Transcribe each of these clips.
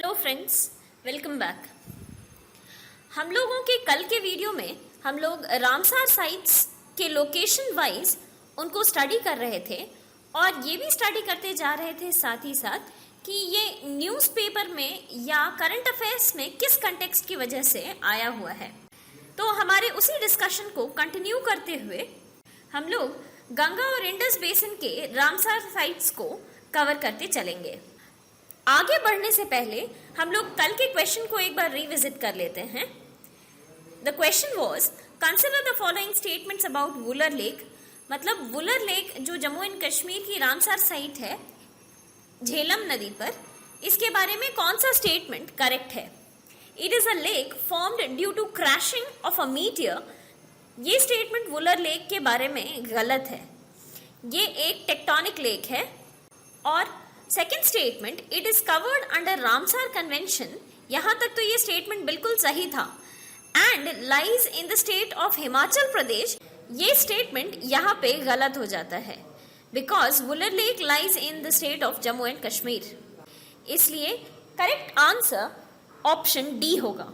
Hello friends, welcome back. हम लोगों के कल के वीडियो में हम लोग रामसार साइट्स के लोकेशन वाइज उनको स्टडी कर रहे थे और ये भी स्टडी करते जा रहे थे साथ ही साथ कि ये न्यूज़पेपर में या करंट अफेयर्स में किस कंटेक्स्ट की वजह से आया हुआ है। तो हमारे उसी डिस्कशन को कंटिन्यू करते हुए हम लोग गंगा और इंडस बेसिन के रामसार साइट्स को कवर करते चलेंगे। आगे बढ़ने से पहले हम लोग कल के क्वेश्चन को एक बार रिविजिट कर लेते हैं। The question was consider the following statements about Wular lake. मतलब वुलर लेक जो जम्मू एंड कश्मीर की रामसार साइट है झेलम नदी पर, इसके बारे में कौन सा स्टेटमेंट करेक्ट है। It is a lake formed due to crashing of a meteor. ये स्टेटमेंट वुलर लेक के बारे में गलत है। ये एक टेक्टोनिक लेक है। और second statement, it is covered under Ramsar convention, यहां तक तो ये स्टेटमेंट बिल्कुल सही था। And lies in the state of Himachal Pradesh, ये स्टेटमेंट यहां पे गलत हो जाता है because Wular lake lies in the state of Jammu and Kashmir. इसलिए करेक्ट आंसर ऑप्शन डी होगा।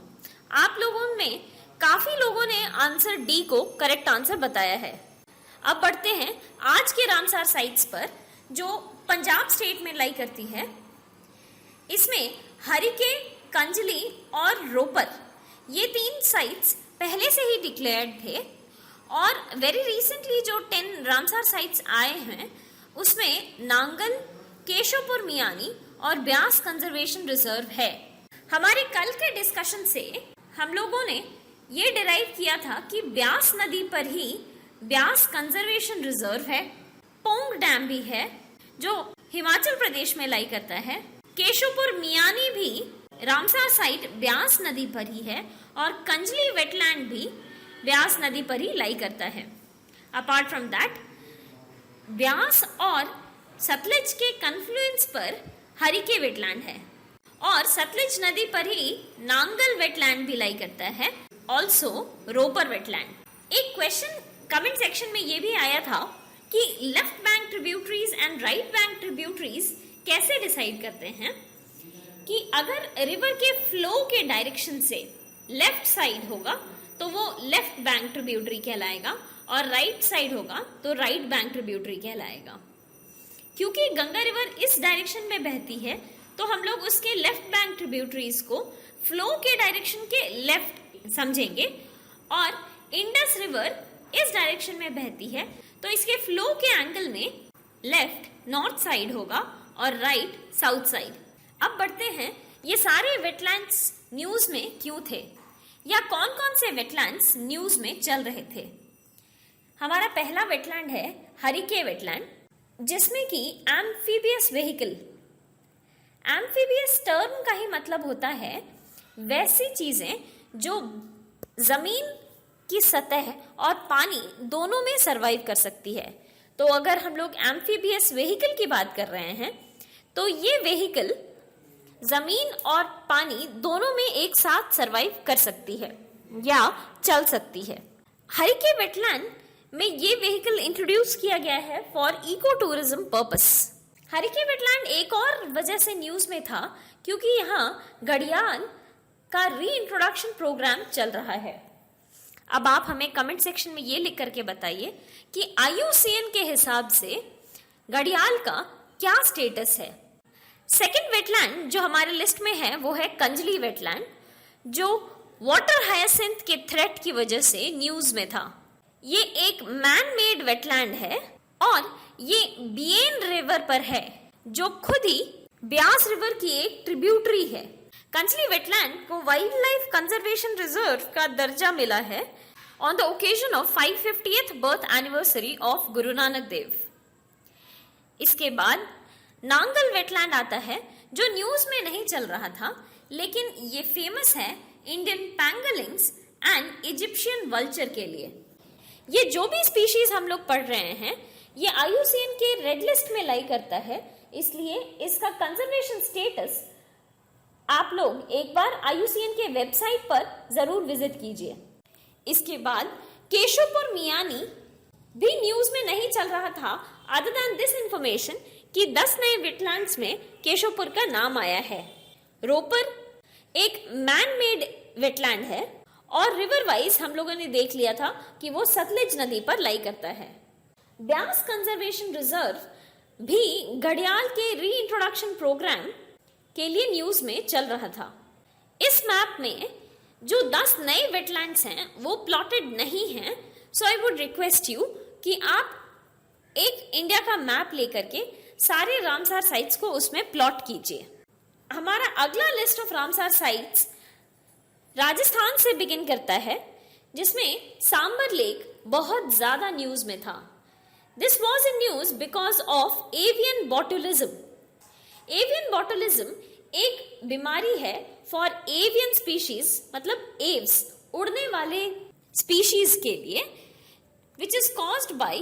आप लोगों में काफी लोगों ने आंसर डी को करेक्ट आंसर बताया है। अब बढ़ते हैं आज के रामसार साइट्स पर जो पंजाब स्टेट में लाई करती है। इसमें हरिके, कंजली और रोपर, ये 3 साइट्स पहले से ही डिक्लेयर्ड थे और वेरी रिसेंटली जो 10 रामसार साइट्स आए हैं उसमें नांगल, केशवपुर मियानी और ब्यास कंजर्वेशन रिजर्व है। हमारे कल के डिस्कशन से हम लोगों ने ये डिराइव किया था कि ब्यास नदी पर ही ब्यास कंजर्वेशन रिजर्व है। पोंग डैम भी है जो हिमाचल प्रदेश में लाई करता है। केशवपुर मियानी भी रामसार साइट ब्यास नदी पर ही है और कंजली वेटलैंड भी ब्यास नदी पर ही लाई करता है। अपार्ट फ्रॉम दैट, ब्यास और सतलज के कन्फ्लुएंस पर हरिके वेटलैंड है और सतलज नदी पर ही नांगल वेटलैंड भी लाई करता है, ऑल्सो रोपर वेटलैंड। एक क्वेश्चन कमेंट सेक्शन में ये भी आया था कि left bank tributaries and right bank tributaries कैसे डिसाइड करते हैं कि अगर रिवर के फ्लो के डायरेक्शन से लेफ्ट साइड होगा तो वो लेफ्ट बैंक ट्रिब्यूटरी कहलाएगा और राइट साइड होगा तो राइट बैंक ट्रिब्यूटरी कहलाएगा। क्योंकि गंगा रिवर इस डायरेक्शन में बहती है तो हम लोग उसके लेफ्ट बैंक ट्रिब्यूटरीज को फ्लो के डायरेक्शन के लेफ्ट समझेंगे और इंडस रिवर इस डायरेक्शन में बहती है तो इसके फ्लो के एंगल में लेफ्ट नॉर्थ साइड होगा और राइट साउथ साइड। अब बढ़ते हैं ये सारे वेटलैंड्स न्यूज में क्यों थे या कौन कौन से वेटलैंड्स न्यूज में चल रहे थे। हमारा पहला वेटलैंड है हरिके वेटलैंड, जिसमें कि एम्फीबियस व्हीकल। एम्फीबियस टर्म का ही मतलब होता है वैसी चीजें जो जमीन की सतह और पानी दोनों में सरवाइव कर सकती है। तो अगर हम लोग एम्फीबियस व्हीकल की बात कर रहे हैं तो ये व्हीकल जमीन और पानी दोनों में एक साथ सरवाइव कर सकती है या चल सकती है। हरिके वेटलैंड में ये व्हीकल इंट्रोड्यूस किया गया है for eco tourism purpose. Harike wetland एक और वजह से न्यूज में था क्योंकि यहाँ घड़ियाल का री इंट्रोडक्शन प्रोग्राम चल रहा है। अब आप हमें कमेंट सेक्शन में ये लिख करके बताइए कि IUCN के हिसाब से घड़ियाल का क्या स्टेटस है। सेकंड वेटलैंड जो हमारे लिस्ट में है वो है कंजली वेटलैंड, जो वाटर हायसिंथ के थ्रेट की वजह से न्यूज में था। ये एक मैन मेड वेटलैंड है और ये बियन रिवर पर है जो खुद ही ब्यास रिवर की एक ट्रिब्यूटरी है। कंजली वेटलैंड को वाइल्ड लाइफ कंजर्वेशन रिजर्व का दर्जा मिला है on the occasion of 550th birth anniversary of Guru Nanak Dev. इसके बाद नांगल वेटलैंड आता है जो न्यूज में नहीं चल रहा था, लेकिन ये फेमस है इंडियन पैंगोलिन्स एंड इजिप्शियन वल्चर के लिए। ये जो भी स्पीशीज हम लोग पढ़ रहे हैं ये IUCN के रेड लिस्ट में लाई करता है, इसलिए इसका कंजर्वेशन स्टेटस आप लोग एक बार IUCN के वेबसाइट पर जरूर विजिट कीजिए। इसके बाद केशवपुर मियानी भी न्यूज में नहीं चल रहा था अदर देन दिस इंफॉर्मेशन कि 10 नए वेटलैंड्स में केशवपुर का नाम आया है। रोपर एक मैन मेड वेटलैंड है और रिवर वाइज हम लोगों ने देख लिया था कि वो सतलुज नदी पर लाई करता है। ब्यास कंजर्वेशन रिजर्व भी घड़ियाल के री इंट्रोडक्शन प्रोग्राम के लिए न्यूज में चल रहा था। इस मैप में जो 10 नए वेटलैंड्स हैं वो प्लॉटेड नहीं हैं, सो आई वुड रिक्वेस्ट यू कि आप एक इंडिया का मैप लेकर के सारे रामसार साइट्स को उसमें प्लॉट कीजिए। हमारा अगला list of Ramsar sites Rajasthan से बिगिन करता है, जिसमें सांबर लेक बहुत ज्यादा न्यूज में था। This was in news because of avian botulism. Avian botulism एक बीमारी है फॉर एवियन स्पीशीज, मतलब एव्स, उड़ने वाले स्पीशीज के लिए, which is caused by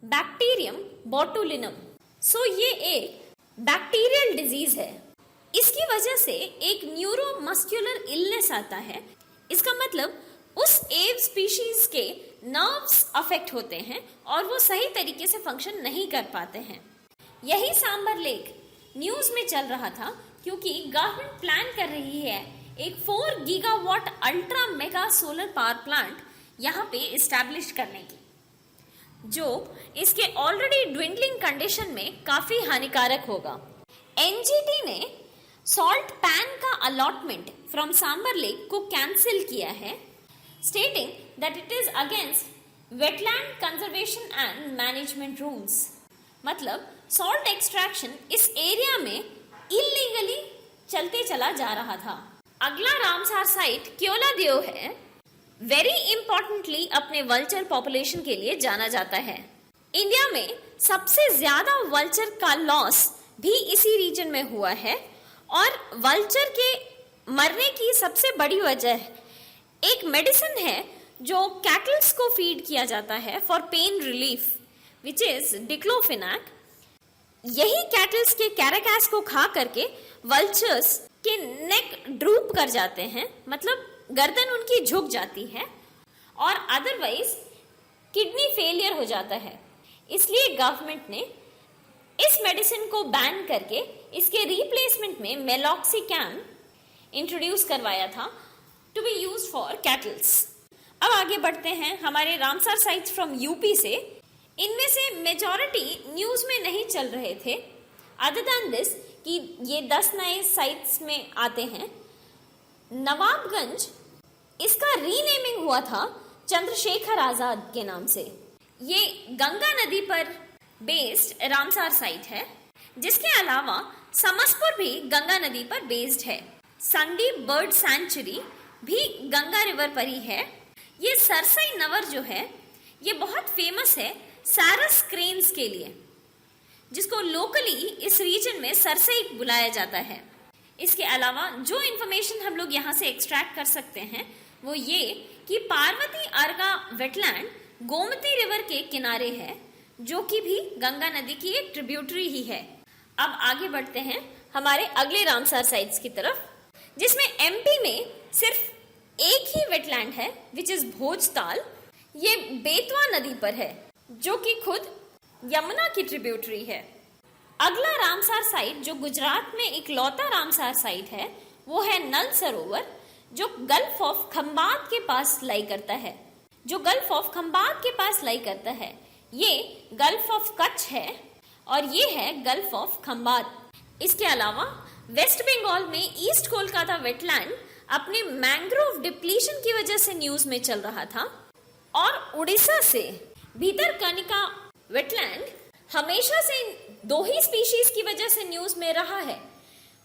bacterium botulinum. So ये एक बैक्टीरियल डिजीज है। इसकी वजह से एक न्यूरोमस्कुलर इलनेस आता है। इसका मतलब उस एव स्पीशीज के नर्व्स अफेक्ट होते हैं और वो सही तरीके से फंक्शन नहीं कर पाते हैं। यही सांबर लेक न्यूज में चल रहा था क्योंकि गवर्नमेंट प्लान कर रही है एक 4 gigawatt ultra mega solar power plant यहाँ पे इस्टेब्लिश करने की, जो इसके ऑलरेडी ड्विंडलिंग कंडीशन में काफी हानिकारक होगा। एनजीटी ने सॉल्ट पैन का अलॉटमेंट फ्रॉम सांबर लेक को कैंसिल किया है, stating that it is against wetland conservation and management rules। मतलब सॉल्ट एक्सट्रैक्शन इस एरिया में इलीगली चलते चला जा रहा था। अगला रामसार साइट क्योलादेव है। वेरी इंपॉर्टेंटली अपने वल्चर पॉपुलेशन के लिए जाना जाता है। इंडिया में सबसे ज्यादा वल्चर का लॉस भी इसी रीजन में हुआ है और वल्चर के मरने की सबसे बड़ी वजह एक मेडिसिन है जो कैटल्स को फीड किया जाता है for pain relief, which is diclofenac. यही कैटल्स के कैराकास को खा करके वल्चर्स के नेक ड्रूप कर जाते हैं, मतलब गर्दन उनकी झुक जाती है और अदरवाइज किडनी फेलियर हो जाता है। इसलिए गवर्नमेंट ने इस मेडिसिन को बैन करके इसके रिप्लेसमेंट में मेलॉक्सिकैम इंट्रोड्यूस करवाया था to be used for cattles. अब आगे बढ़ते हैं हमारे रामसार साइट्स फ्रॉम यूपी से। इनमें से मेजॉरिटी न्यूज में नहीं चल रहे थे, अदर देन दिस कि ये 10 नए साइट्स में आते हैं। नवाबगंज, इसका रीनेमिंग हुआ था चंद्रशेखर आजाद के नाम से। ये गंगा नदी पर बेस्ड रामसार साइट है, जिसके अलावा समसपुर भी गंगा नदी पर बेस्ड है। संदीप बर्ड सैंचुरी भी गंगा रिवर पर ही है। ये सरसई नवर जो है ये बहुत फेमस है सारस क्रेन्स के लिए, जिसको लोकली इस रीजन में सरसई बुलाया जाता है। इसके अलावा जो इन्फॉर्मेशन हम लोग यहाँ से एक्सट्रैक्ट कर सकते हैं वो ये कि पार्वती अर्गा वेटलैंड गोमती रिवर के किनारे है, जो कि भी गंगा नदी की एक ट्रिब्यूटरी ही है। अब आगे बढ़ते हैं हमारे अगले रामसार साइट्स की तरफ, जिसमें एमपी में सिर्फ एक ही वेटलैंड है विच इज भोजताल। ये बेतवा नदी पर है, जो कि खुद यमुना की ट्रिब्यूटरी है। अगला रामसार साइट जो गुजरात में इकलौता रामसार साइट है वो है नल सरोवर, जो गल्फ ऑफ खंबात के पास लाई करता है। जो गल्फ ऑफ खंबात के पास लाई करता है ये गल्फ ऑफ कच्छ है और ये है गल्फ ऑफ खंबात। इसके अलावा वेस्ट बंगाल में ईस्ट कोलकाता वेटलैंड अपने मैंग्रोव डिप्लीशन की वजह से न्यूज में चल रहा था, और उड़ीसा से भीतरकनिका वेटलैंड हमेशा से 2 ही स्पीशीज की वजह से न्यूज में रहा है।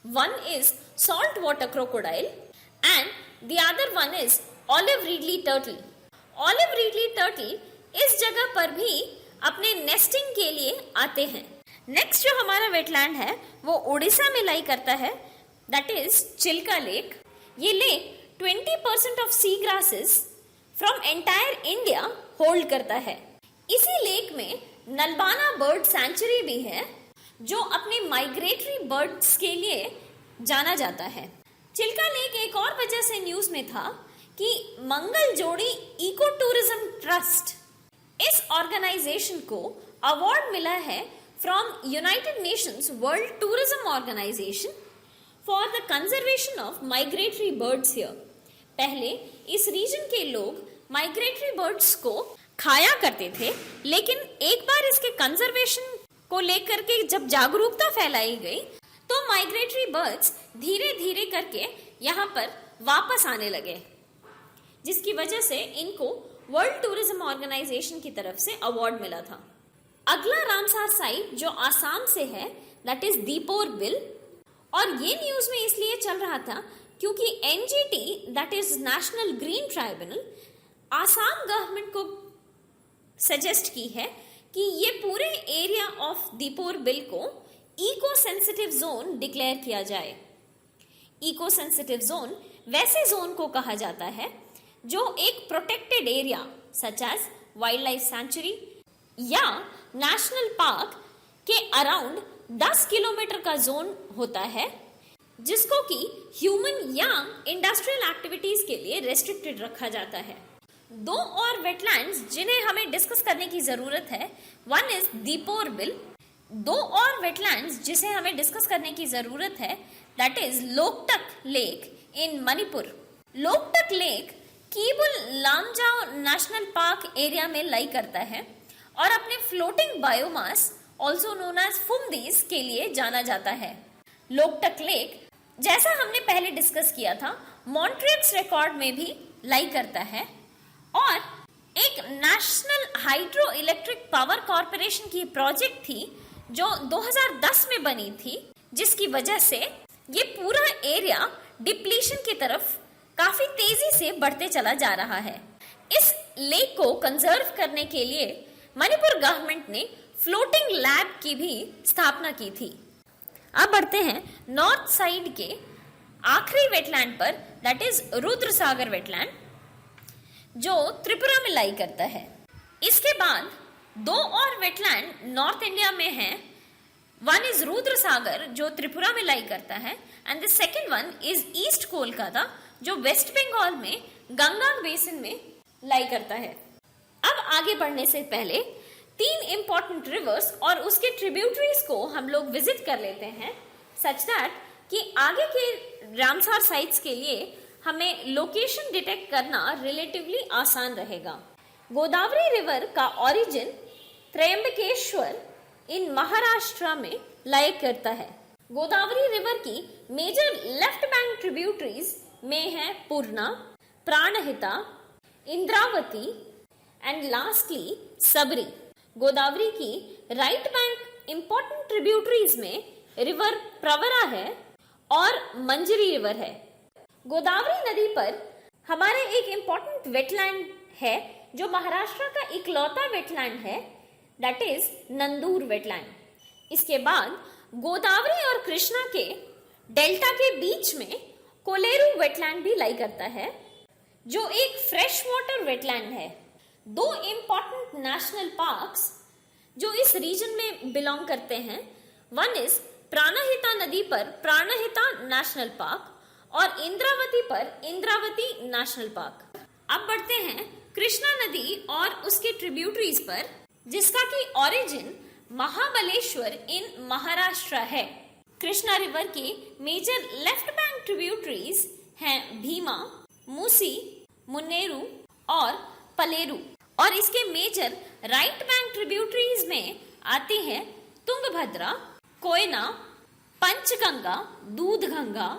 One is salt water crocodile and the other one is olive ridley turtle. Olive ridley turtle इस जगह पर भी अपने नेस्टिंग के लिए आते हैं। नेक्स्ट जो हमारा वेटलैंड है वो उड़ीसा में लाई करता है, दैट इज चिल्का लेक। ये lake 20% of sea grasses from entire India hold करता है। इसी लेक में नलबाना बर्ड सैंचुरी भी है, जो अपने माइग्रेटरी बर्ड्स के लिए जाना जाता है। चिल्का लेक एक और वजह से न्यूज में था कि Mangal Jodi eco tourism trust, इस ऑर्गेनाइजेशन को अवार्ड मिला है from United Nations World Tourism Organization for the conservation of migratory birds here. पहले इस रीजन के लोग माइग्रेटरी बर्ड्स को खाया करते थे, लेकिन एक बार इसके कंजर्वेशन को लेकर के जब जागरूकता फैलाई गई तो माइग्रेटरी बर्ड्स धीरे धीरे करके यहाँ पर वापस आने लगे, जिसकी वजह से इनको वर्ल्ड टूरिज्म ऑर्गेनाइजेशन की तरफ से अवार्ड मिला था। अगला रामसार साइट जो आसाम से है दैट इज दीपोर बिल, और ये न्यूज में इसलिए चल रहा था क्योंकि NGT that is National Green Tribunal Assam government को सजेस्ट की है कि ये पूरे एरिया ऑफ दीपोर बिल को इको सेंसिटिव जोन डिक्लेयर किया जाए। इको सेंसिटिव जोन वैसे जोन को कहा जाता है जो एक protected area such as wildlife sanctuary या नेशनल पार्क के अराउंड 10 किलोमीटर का जोन होता है, जिसको कि ह्यूमन या इंडस्ट्रियल एक्टिविटीज के लिए रेस्ट्रिक्टेड रखा जाता है। दो और वेटलैंड्स जिन्हें हमें डिस्कस करने की जरूरत है, वन इज दीपोर बिल। दो और वेटलैंड्स जिसे हमें डिस्कस करने की जरूरत है that is Loktak lake in Manipur. Loktak lake Keibul Lamjao national park area में लाई करता है और अपने floating biomass also known as phumdis के लिए जाना जाता है। लोकटक लेक जैसा हमने पहले डिस्कस किया था मॉन्ट्रियल्स रिकॉर्ड में भी लाई करता है और एक national hydro electric power corporation की प्रोजेक्ट थी जो 2010 में बनी थी, जिसकी वजह से ये पूरा एरिया डिप्लीशन की तरफ काफी तेजी से बढ़ते चला जा रहा है। इस लेक को कंजर्व करने के लिए मणिपुर गवर्नमेंट ने फ्लोटिंग लैब की भी स्थापना की थी। अब बढ़ते हैं नॉर्थ साइड के आखिरी वेटलैंड पर दैट इज रुद्रसागर वेटलैंड जो त्रिपुरा में लाई करता है। इसके बाद दो और वेटलैंड नॉर्थ इंडिया में हैं। वन इज रुद्रसागर जो त्रिपुरा में लाई करता है and the second one is east Kolkata जो वेस्ट बंगाल में गंगा बेसिन में लाई करता है। अब आगे बढ़ने से पहले 3 इंपॉर्टेंट रिवर्स और उसके ट्रिब्यूटरीज को हम लोग विजिट कर लेते हैं सच दैट कि आगे के रामसार साइट्स के लिए हमें लोकेशन डिटेक्ट करना रिलेटिवली आसान रहेगा। गोदावरी रिवर का ओरिजिन त्र्यंबकेश्वर इन महाराष्ट्र में लाई करता है। गोदावरी रिवर की मेजर लेफ्ट बैंक ट्रिब्यूटरीज में है पूर्णा, प्राणहिता, इंद्रावती एंड लास्टली सबरी। गोदावरी की राइट बैंक इंपॉर्टेंट ट्रिब्यूटरीज में रिवर प्रवरा है और मंजरी रिवर है। गोदावरी नदी पर हमारे एक इंपॉर्टेंट वेटलैंड है जो महाराष्ट्र का इकलौता वेटलैंड है दैट इज नंदूर वेटलैंड। इसके बाद गोदावरी और कृष्णा के डेल्टा के बीच में कोलेरू वेटलैंड भी लाई करता है जो एक फ्रेश वाटर वेटलैंड है। दो इंपॉर्टेंट नेशनल पार्क्स जो इस रीजन में बिलोंग करते हैं, वन इज प्राणहिता नदी पर प्राणहिता नेशनल पार्क और इंद्रावती पर इंद्रावती नेशनल पार्क। अब बढ़ते हैं कृष्णा नदी और उसके ट्रिब्यूटरीज पर, जिसका की ओरिजिन महाबलेश्वर इन महाराष्ट्र है। कृष्णा रिवर के मेजर लेफ्ट बैंक ट्रिब्यूटरीज हैं भीमा, मूसी, मुन्नेरू और पलेरू, और इसके मेजर राइट बैंक ट्रिब्यूटरीज में आती हैं तुंगभद्रा, कोयना, पंचगंगा, दूधगंगा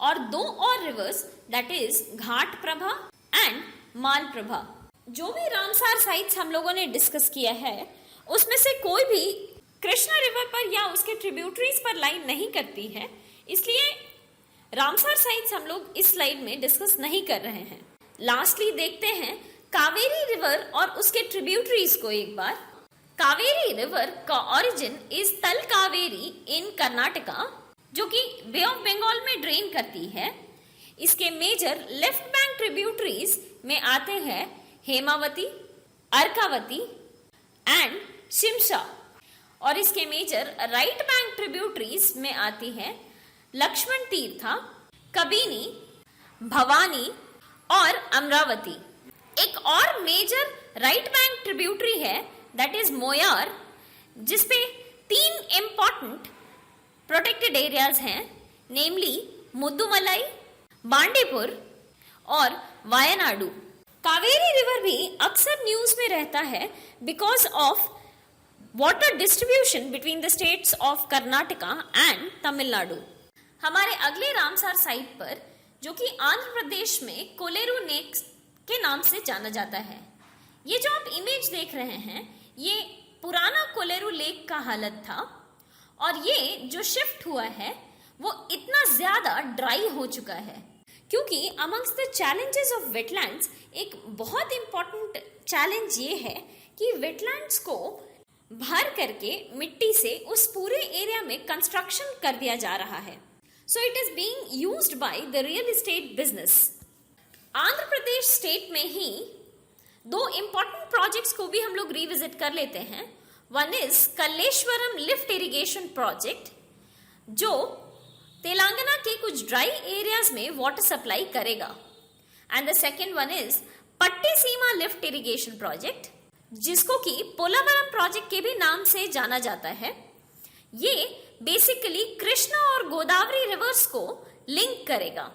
और दो और rivers that is Ghataprabha and Malaprabha. जो भी रामसार साइट्स हम लोगों ने डिस्कस किया है उसमें से कोई भी कृष्णा रिवर पर या उसके ट्रिब्यूटरीज पर लाइन नहीं करती है, इसलिए रामसार साइट्स हम लोग इस स्लाइड में डिस्कस नहीं कर रहे हैं। लास्टली देखते हैं कावेरी रिवर और उसके ट्रिब्यूटरीज को एक बार। कावेरी रिवर का ओरिजिन इज तल कावेरी इन कर्नाटका जो कि बे ऑफ बंगाल में ड्रेन करती है। इसके मेजर लेफ्ट बैंक ट्रिब्यूटरीज में आते हैं हेमावती, अर्कावती एंड शिमशा, और इसके मेजर राइट बैंक ट्रिब्यूटरीज में आती है लक्ष्मण तीर्था, कबिनी, भवानी और अमरावती। एक और मेजर राइट बैंक ट्रिब्यूटरी है दैट इज मोयार, जिसपे 3 इंपॉर्टेंट प्रोटेक्टेड एरियाज हैं नेमली मुद्दुमलाई, बांडीपुर और वायनाडू। कावेरी रिवर भी अक्सर न्यूज में रहता है because of water distribution between the states of Karnataka and Tamil Nadu. हमारे अगले रामसार साइट पर, जो कि आंध्र प्रदेश में कोलेरू नेक के नाम से जाना जाता है, ये जो आप इमेज देख रहे हैं ये पुराना कोलेरू लेक का हालत था और ये जो शिफ्ट हुआ है वो इतना ज्यादा ड्राई हो चुका है क्योंकि amongst the challenges of wetlands एक बहुत इंपॉर्टेंट चैलेंज ये है कि वेटलैंड्स को भर करके मिट्टी से उस पूरे एरिया में कंस्ट्रक्शन कर दिया जा रहा है। So it is being used by the real estate business. Andhra Pradesh state में ही दो इंपॉर्टेंट प्रोजेक्ट्स को भी हम लोग रिविजिट कर लेते हैं। One is Kaleshwaram lift irrigation project, जो तेलंगाना के कुछ ड्राई एरियाज में वाटर सप्लाई करेगा, and the second one is Pattiseema lift irrigation project, जिसको कि पोलावरम प्रोजेक्ट के भी नाम से जाना जाता है। ये बेसिकली कृष्णा और गोदावरी रिवर्स को लिंक करेगा।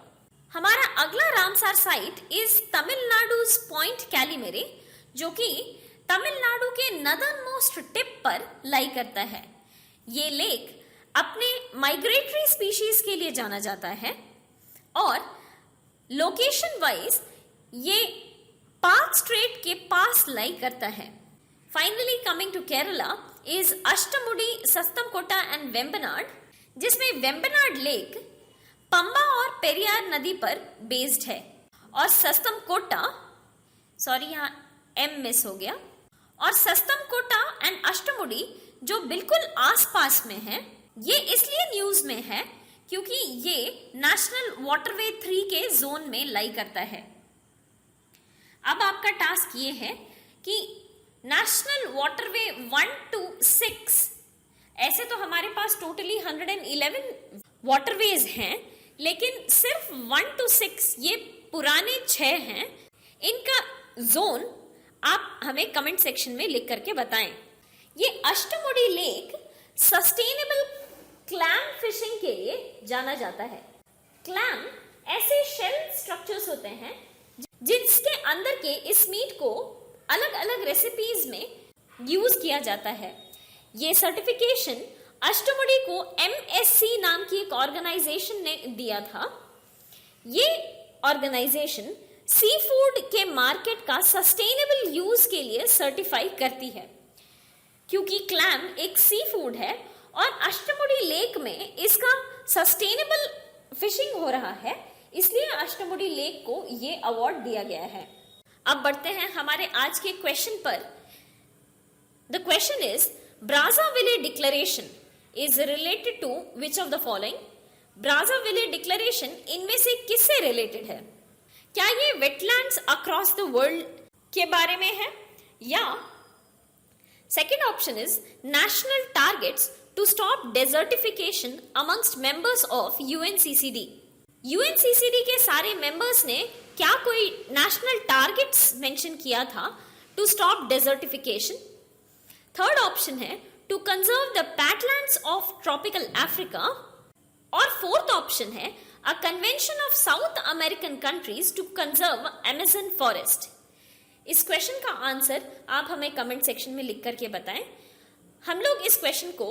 हमारा अगला Ramsar site is तमिलनाडु's point Calimere, जो कि तमिलनाडु के नदर्न मोस्ट टिप पर लाई करता है। ये लेक अपने माइग्रेटरी स्पीशीज के लिए जाना जाता है और लोकेशन वाइज ये पार्क स्ट्रेट के पास लाई करता है। Finally coming to Kerala is Ashtamudi, Sasthamcotta and Vembanad, जिसमें वेम्बनाड लेक पंबा और पेरियार नदी पर बेस्ड है और सस्तमकोटा, सॉरी यहाँ एम मिस हो गया, और सस्तमकोटा एंड अष्टमुडी जो बिल्कुल आसपास में है, ये इसलिए न्यूज में है क्योंकि ये नेशनल वाटरवे 3 के जोन में लाई करता है। अब आपका टास्क ये है कि नेशनल वाटरवे 1 to 6, ऐसे तो हमारे पास टोटली 111 वाटरवेज हैं, लेकिन सिर्फ 1 to 6 ये पुराने 6 हैं। इनका जोन आप हमें कमेंट सेक्शन में लिख करके बताएं। ये Ashtamudi lake sustainable clam fishing के लिए जाना जाता है। क्लैम ऐसे शेल स्ट्रक्चर्स होते हैं जिसके अंदर के इस मीट को अलग अलग रेसिपीज में यूज किया जाता है। ये सर्टिफिकेशन अष्टमुडी को MSC नाम की एक ऑर्गेनाइजेशन ने दिया था। ये ऑर्गेनाइजेशन सी फूड के मार्केट का सस्टेनेबल यूज के लिए सर्टिफाई करती है। क्योंकि क्लैम एक सी फूड है और अष्टमुडी लेक में इसका सस्टेनेबल फिशिंग हो रहा है, इसलिए अष्टमुडी लेक को ये अवार्ड दिया गया है। अब बढ़ते हैं हमारे आज के क्वेश्चन पर। The question is Brazzaville declaration is related to which of the following? Brazzaville declaration इनमें से किससे रिलेटेड है? क्या ये वेटलैंड्स अक्रॉस द वर्ल्ड के बारे में है, या second option is national targets to stop desertification amongst members of UNCCD? UNCCD के सारे मेंबर्स ने क्या कोई नेशनल टारगेट्स मेंशन किया था to stop desertification? Third option है to conserve the peatlands of tropical Africa, और फोर्थ ऑप्शन है a convention of South American countries to conserve Amazon forest. इस क्वेश्चन का आंसर आप हमें कमेंट सेक्शन में लिख करके बताएं। हम लोग इस क्वेश्चन को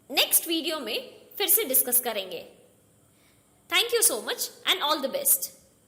नेक्स्ट वीडियो में फिर से डिस्कस करेंगे। Thank you so much and all the best.